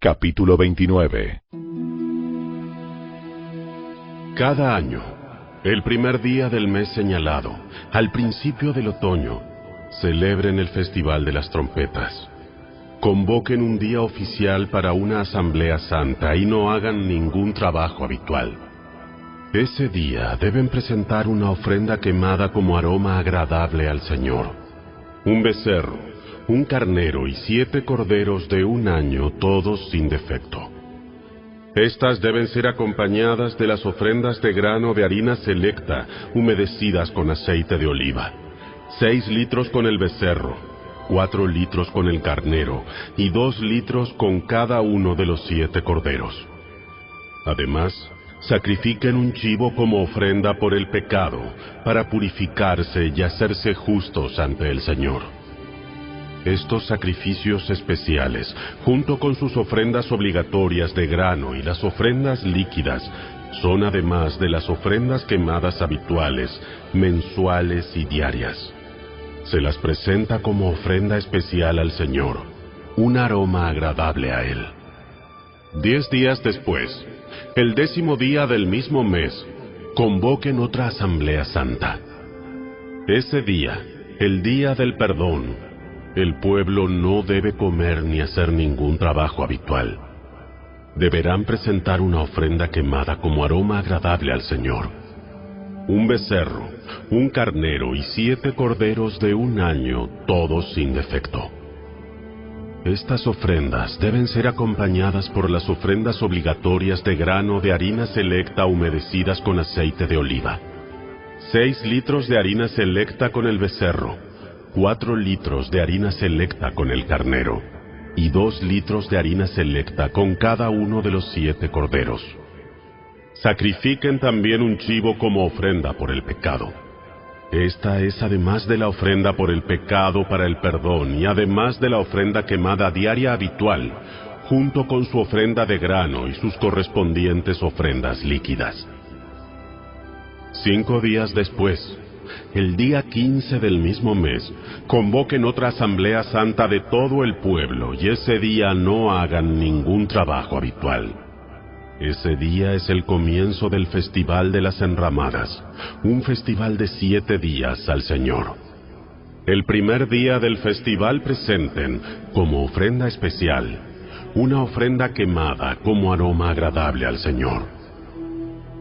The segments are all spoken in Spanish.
Capítulo 29. Cada año, el primer día del mes señalado, al principio del otoño, celebren el Festival de las Trompetas. Convoquen un día oficial para una asamblea santa y no hagan ningún trabajo habitual. Ese día deben presentar una ofrenda quemada como aroma agradable al Señor. Un becerro, un carnero y 7 corderos de un año, todos sin defecto. Estas deben ser acompañadas de las ofrendas de grano de harina selecta, humedecidas con aceite de oliva. 6 litros con el becerro, 4 litros con el carnero y 2 litros con cada uno de los 7 corderos. Además, sacrifiquen un chivo como ofrenda por el pecado, para purificarse y hacerse justos ante el Señor. Estos sacrificios especiales, junto con sus ofrendas obligatorias de grano y las ofrendas líquidas, son además de las ofrendas quemadas habituales, mensuales y diarias. Se las presenta como ofrenda especial al Señor, un aroma agradable a Él. 10 días después, el 10º día del mismo mes, convoquen otra asamblea santa. Ese día, el día del perdón, el pueblo no debe comer ni hacer ningún trabajo habitual. Deberán presentar una ofrenda quemada como aroma agradable al Señor. Un becerro, un carnero y 7 corderos de un año, todos sin defecto. Estas ofrendas deben ser acompañadas por las ofrendas obligatorias de grano de harina selecta humedecidas con aceite de oliva. 6 litros de harina selecta con el becerro, 4 litros de harina selecta con el carnero, y 2 litros de harina selecta con cada uno de los 7 corderos. Sacrifiquen también un chivo como ofrenda por el pecado. Esta es además de la ofrenda por el pecado para el perdón y además de la ofrenda quemada diaria habitual, junto con su ofrenda de grano y sus correspondientes ofrendas líquidas. 5 días después, el día 15 del mismo mes, convoquen otra asamblea santa de todo el pueblo y ese día no hagan ningún trabajo habitual. Ese día es el comienzo del Festival de las Enramadas, un festival de 7 días al Señor. El primer día del festival presenten, como ofrenda especial, una ofrenda quemada como aroma agradable al Señor.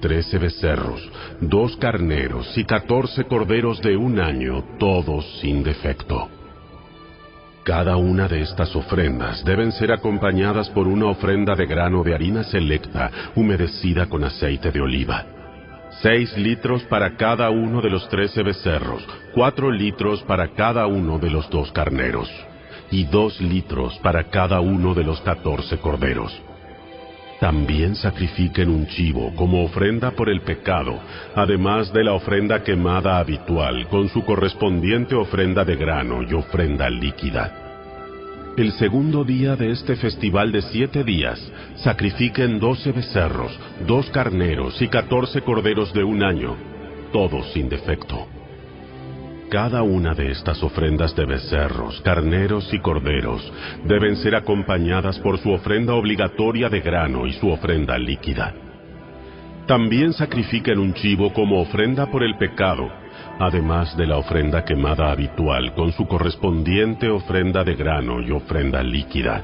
13 becerros, 2 carneros y 14 corderos de un año, todos sin defecto. Cada una de estas ofrendas deben ser acompañadas por una ofrenda de grano de harina selecta, humedecida con aceite de oliva. 6 litros para cada uno de los 13 becerros, 4 litros para cada uno de los 2 carneros, y 2 litros para cada uno de los 14 corderos. También sacrifiquen un chivo como ofrenda por el pecado, además de la ofrenda quemada habitual, con su correspondiente ofrenda de grano y ofrenda líquida. El segundo día de este festival de 7 días, sacrifiquen 12 becerros, 2 carneros y 14 corderos de un año, todos sin defecto. Cada una de estas ofrendas de becerros, carneros y corderos deben ser acompañadas por su ofrenda obligatoria de grano y su ofrenda líquida. También sacrifiquen un chivo como ofrenda por el pecado, además de la ofrenda quemada habitual con su correspondiente ofrenda de grano y ofrenda líquida.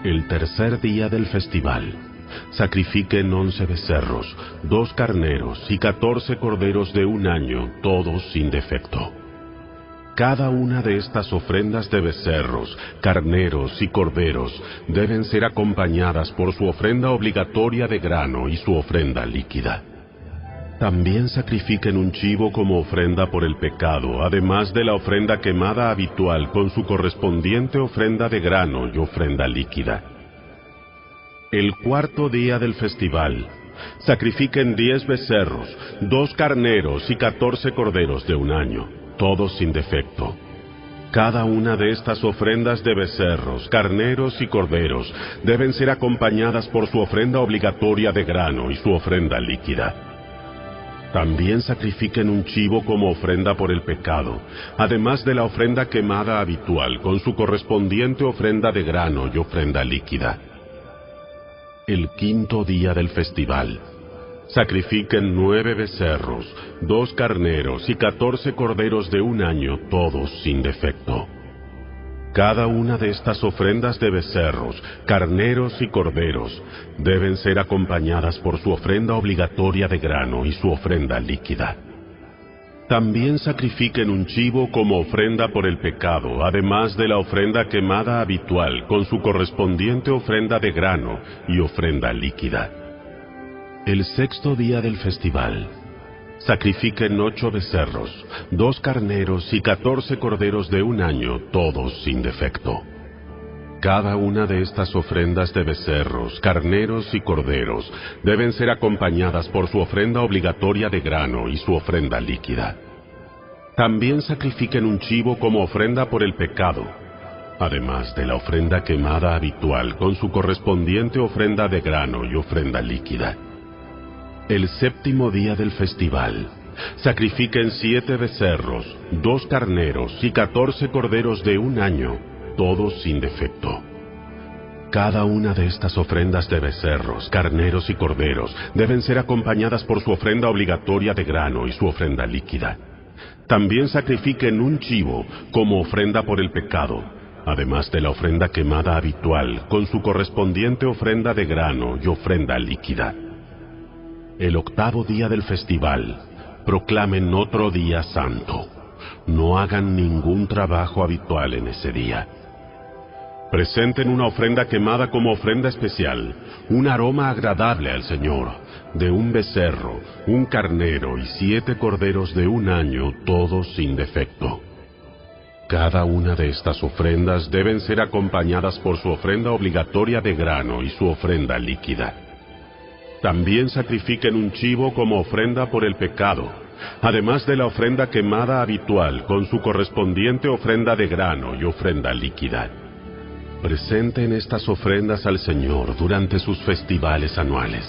El tercer día del festival, sacrifiquen 11 becerros, 2 carneros y 14 corderos de un año, todos sin defecto. Cada una de estas ofrendas de becerros, carneros y corderos deben ser acompañadas por su ofrenda obligatoria de grano y su ofrenda líquida. También sacrifiquen un chivo como ofrenda por el pecado, además de la ofrenda quemada habitual con su correspondiente ofrenda de grano y ofrenda líquida. El cuarto día del festival, sacrifiquen 10 becerros, 2 carneros y 14 corderos de un año, todos sin defecto. Cada una de estas ofrendas de becerros, carneros y corderos deben ser acompañadas por su ofrenda obligatoria de grano y su ofrenda líquida. También sacrifiquen un chivo como ofrenda por el pecado, además de la ofrenda quemada habitual con su correspondiente ofrenda de grano y ofrenda líquida. el quinto día del festival. Sacrifiquen 9 becerros, 2 carneros y 14 corderos de un año, todos sin defecto. Cada una de estas ofrendas de becerros, carneros y corderos deben ser acompañadas por su ofrenda obligatoria de grano y su ofrenda líquida. También sacrifiquen un chivo como ofrenda por el pecado, además de la ofrenda quemada habitual, con su correspondiente ofrenda de grano y ofrenda líquida. El sexto día del festival, sacrifiquen 8 becerros, 2 carneros y 14 corderos de un año, todos sin defecto. Cada una de estas ofrendas de becerros, carneros y corderos deben ser acompañadas por su ofrenda obligatoria de grano y su ofrenda líquida. También sacrifiquen un chivo como ofrenda por el pecado, además de la ofrenda quemada habitual con su correspondiente ofrenda de grano y ofrenda líquida. El séptimo día del festival, sacrifiquen 7 becerros, 2 carneros y 14 corderos de un año, todos sin defecto. Cada una de estas ofrendas de becerros, carneros y corderos deben ser acompañadas por su ofrenda obligatoria de grano y su ofrenda líquida. También sacrifiquen un chivo como ofrenda por el pecado, además de la ofrenda quemada habitual con su correspondiente ofrenda de grano y ofrenda líquida. El octavo día del festival, proclamen otro día santo. No hagan ningún trabajo habitual en ese día. Presenten una ofrenda quemada como ofrenda especial, un aroma agradable al Señor, de un becerro, un carnero y 7 corderos de un año, todos sin defecto. Cada una de estas ofrendas deben ser acompañadas por su ofrenda obligatoria de grano y su ofrenda líquida. También sacrifiquen un chivo como ofrenda por el pecado, además de la ofrenda quemada habitual con su correspondiente ofrenda de grano y ofrenda líquida. Presenten estas ofrendas al Señor durante sus festivales anuales.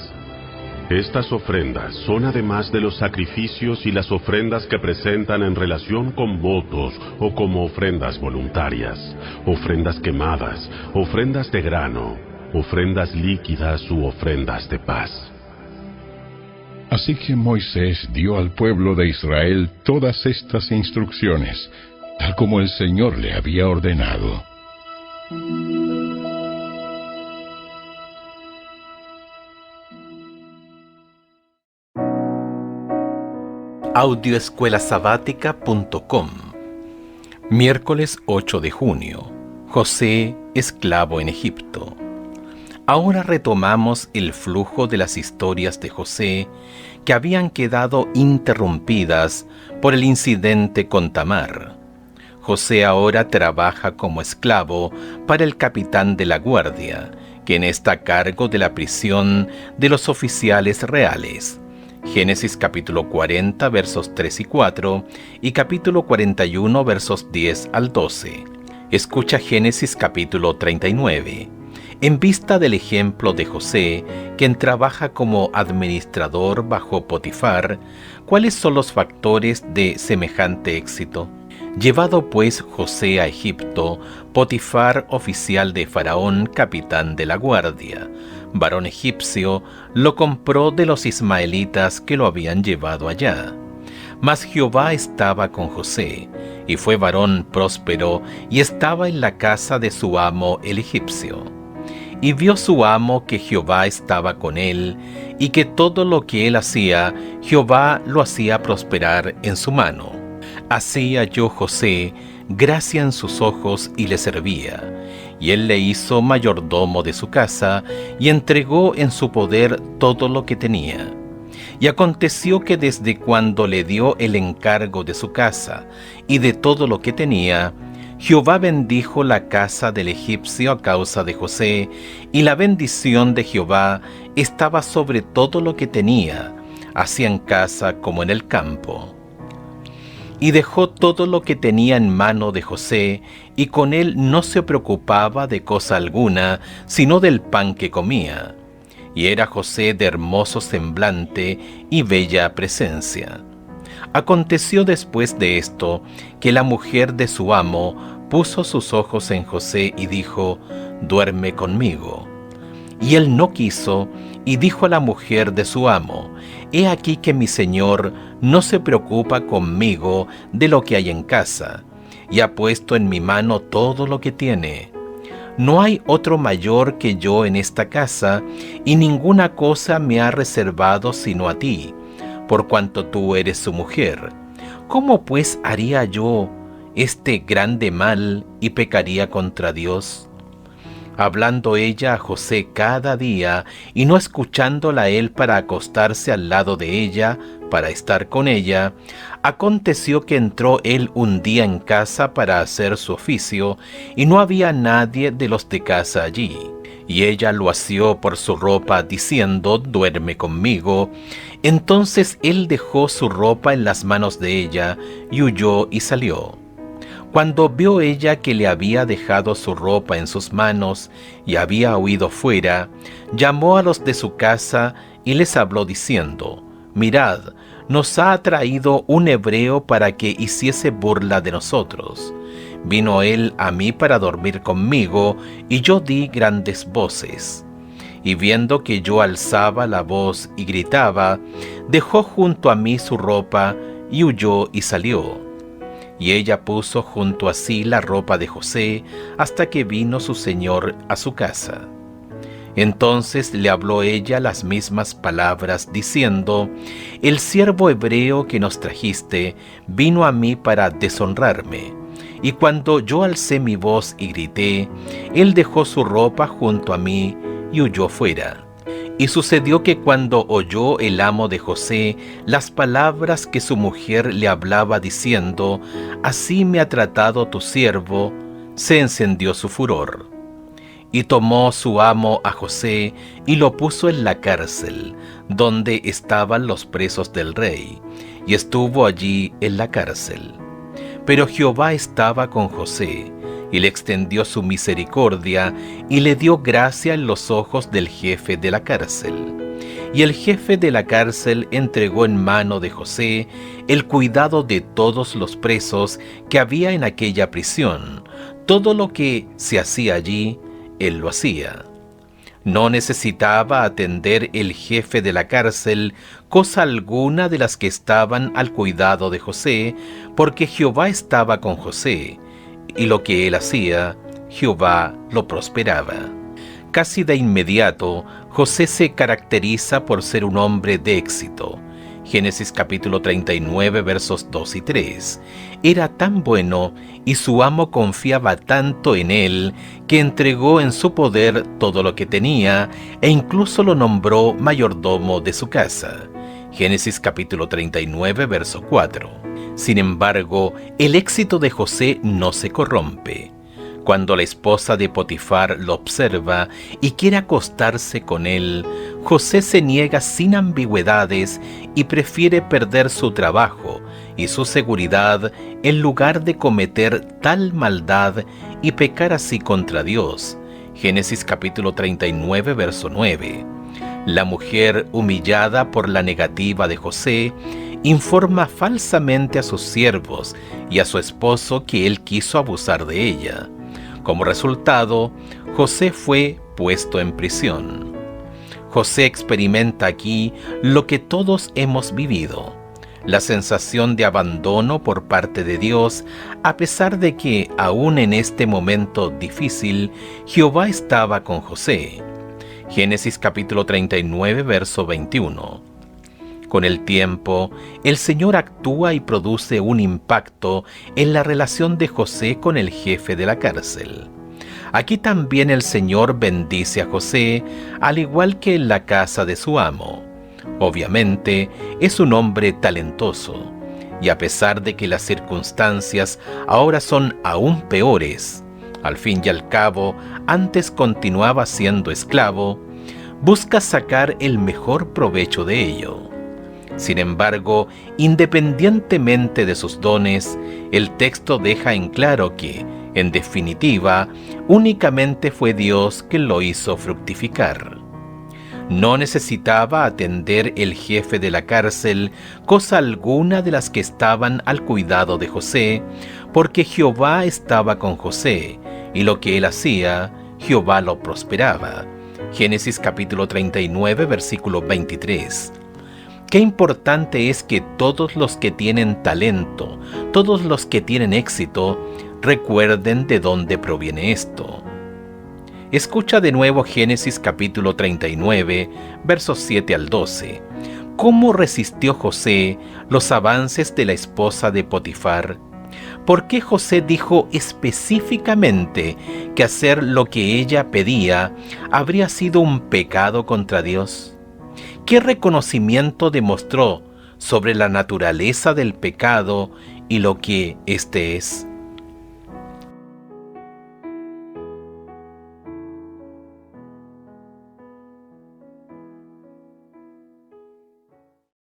Estas ofrendas son además de los sacrificios y las ofrendas que presentan en relación con votos o como ofrendas voluntarias, ofrendas quemadas, ofrendas de grano, ofrendas líquidas u ofrendas de paz. Así que Moisés dio al pueblo de Israel todas estas instrucciones, tal como el Señor le había ordenado. Audioescuelasabática.com. Miércoles 8 de junio. José, esclavo en Egipto. Ahora retomamos el flujo de las historias de José que habían quedado interrumpidas por el incidente con Tamar. José ahora trabaja como esclavo para el capitán de la guardia, quien está a cargo de la prisión de los oficiales reales. Génesis capítulo 40 versos 3 y 4 y capítulo 41 versos 10 al 12. Escucha Génesis capítulo 39. En vista del ejemplo de José, quien trabaja como administrador bajo Potifar, ¿cuáles son los factores de semejante éxito? Llevado pues José a Egipto, Potifar, oficial de Faraón, capitán de la guardia, varón egipcio, lo compró de los ismaelitas que lo habían llevado allá. Mas Jehová estaba con José, y fue varón próspero, y estaba en la casa de su amo el egipcio. Y vio su amo que Jehová estaba con él, y que todo lo que él hacía, Jehová lo hacía prosperar en su mano. Así halló José gracia en sus ojos y le servía, y él le hizo mayordomo de su casa, y entregó en su poder todo lo que tenía. Y aconteció que desde cuando le dio el encargo de su casa y de todo lo que tenía, Jehová bendijo la casa del egipcio a causa de José, y la bendición de Jehová estaba sobre todo lo que tenía, así en casa como en el campo. Y dejó todo lo que tenía en mano de José, y con él no se preocupaba de cosa alguna, sino del pan que comía. Y era José de hermoso semblante y bella presencia. Aconteció después de esto, que la mujer de su amo puso sus ojos en José y dijo: «Duerme conmigo». Y él no quiso, y dijo a la mujer de su amo: He aquí que mi señor no se preocupa conmigo de lo que hay en casa, y ha puesto en mi mano todo lo que tiene. No hay otro mayor que yo en esta casa, y ninguna cosa me ha reservado sino a ti, por cuanto tú eres su mujer. ¿Cómo pues haría yo este grande mal y pecaría contra Dios? Hablando ella a José cada día y no escuchándola a él para acostarse al lado de ella, para estar con ella, aconteció que entró él un día en casa para hacer su oficio, y no había nadie de los de casa allí. Y ella lo asió por su ropa, diciendo: Duerme conmigo. Entonces él dejó su ropa en las manos de ella, y huyó y salió. Cuando vio ella que le había dejado su ropa en sus manos y había huido fuera, llamó a los de su casa y les habló diciendo: Mirad, nos ha traído un hebreo para que hiciese burla de nosotros. Vino él a mí para dormir conmigo, y yo di grandes voces. Y viendo que yo alzaba la voz y gritaba, dejó junto a mí su ropa y huyó y salió. Y ella puso junto a sí la ropa de José hasta que vino su señor a su casa. Entonces le habló ella las mismas palabras, diciendo: El siervo hebreo que nos trajiste vino a mí para deshonrarme. Y cuando yo alcé mi voz y grité, él dejó su ropa junto a mí y huyó fuera. Y sucedió que cuando oyó el amo de José las palabras que su mujer le hablaba diciendo: Así me ha tratado tu siervo, se encendió su furor. Y tomó su amo a José y lo puso en la cárcel, donde estaban los presos del rey, y estuvo allí en la cárcel. Pero Jehová estaba con José, y le extendió su misericordia, y le dio gracia en los ojos del jefe de la cárcel. Y el jefe de la cárcel entregó en mano de José el cuidado de todos los presos que había en aquella prisión. Todo lo que se hacía allí, él lo hacía. No necesitaba atender el jefe de la cárcel cosa alguna de las que estaban al cuidado de José, porque Jehová estaba con José, y lo que él hacía, Jehová lo prosperaba. Casi de inmediato, José se caracteriza por ser un hombre de éxito. Génesis capítulo 39, versos 2 y 3. Era tan bueno y su amo confiaba tanto en él que entregó en su poder todo lo que tenía e incluso lo nombró mayordomo de su casa. Génesis capítulo 39, verso 4. Sin embargo, el éxito de José no se corrompe. Cuando la esposa de Potifar lo observa y quiere acostarse con él, José se niega sin ambigüedades y prefiere perder su trabajo y su seguridad en lugar de cometer tal maldad y pecar así contra Dios. Génesis capítulo 39, verso 9. La mujer, humillada por la negativa de José, informa falsamente a sus siervos y a su esposo que él quiso abusar de ella. Como resultado, José fue puesto en prisión. José experimenta aquí lo que todos hemos vivido, la sensación de abandono por parte de Dios, a pesar de que, aún en este momento difícil, Jehová estaba con José. Génesis capítulo 39, verso 21. Con el tiempo, el Señor actúa y produce un impacto en la relación de José con el jefe de la cárcel. Aquí también el Señor bendice a José, al igual que en la casa de su amo. Obviamente, es un hombre talentoso, y a pesar de que las circunstancias ahora son aún peores, al fin y al cabo, antes continuaba siendo esclavo, busca sacar el mejor provecho de ello. Sin embargo, independientemente de sus dones, el texto deja en claro que, en definitiva, únicamente fue Dios quien lo hizo fructificar. No necesitaba atender el jefe de la cárcel cosa alguna de las que estaban al cuidado de José, porque Jehová estaba con José, y lo que él hacía, Jehová lo prosperaba. Génesis capítulo 39, versículo 23. Qué importante es que todos los que tienen talento, todos los que tienen éxito, recuerden de dónde proviene esto. Escucha de nuevo Génesis capítulo 39, versos 7 al 12. ¿Cómo resistió José los avances de la esposa de Potifar? ¿Por qué José dijo específicamente que hacer lo que ella pedía habría sido un pecado contra Dios? ¿Qué reconocimiento demostró sobre la naturaleza del pecado y lo que éste es?